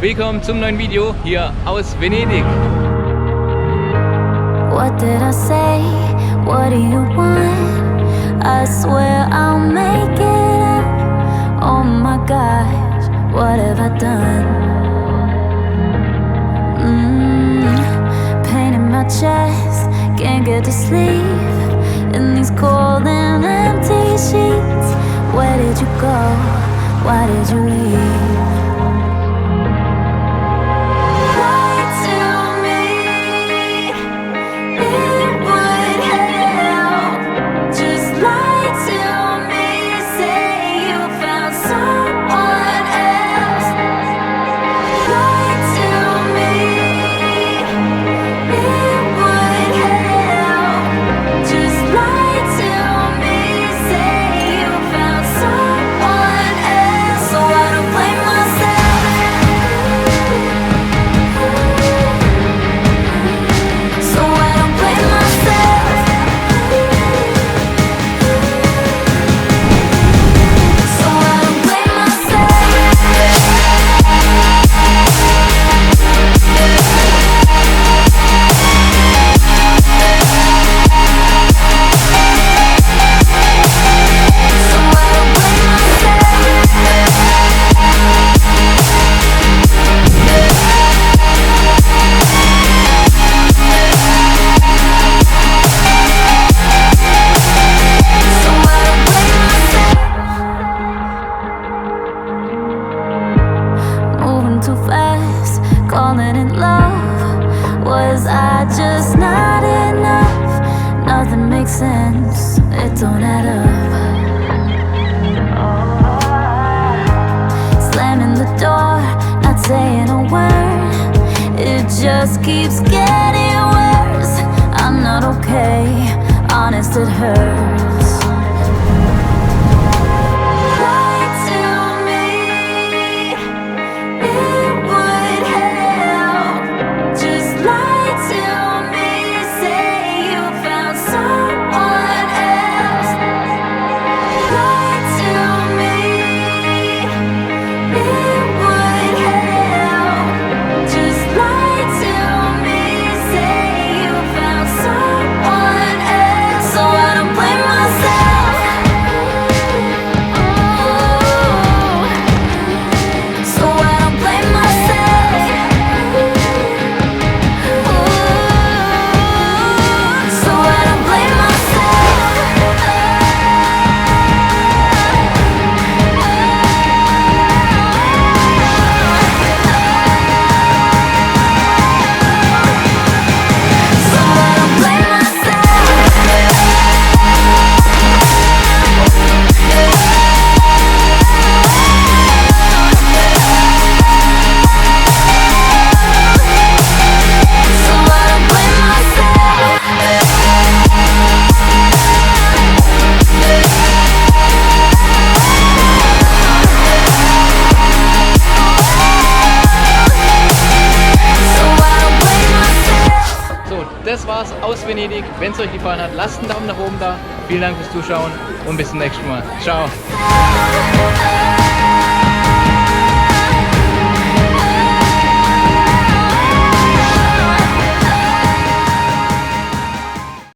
willkommen zum neuen Video hier aus Venedig. What did I say? What do you want? I swear I'll make it up. Oh my gosh, what have I done? Pain in my chest, can't get to sleep in these cold and empty sheets. Where did you go? Why did you leave? Just keeps getting worse. I'm not okay, honest, it hurts. Lie to me, it would help. Just lie to me, say you found someone else. Lie to me, it would help. Just lie to me, say you found someone else. So I don't blame myself. So I don't blame myself. So I don't blame myself. So I don't blame myself. So I don't blame myself. So I don't blame myself. So, das war's aus Venedig. Wenn es euch gefallen hat, lasst einen Daumen nach oben da. Vielen Dank fürs Zuschauen und bis zum nächsten Mal. Ciao.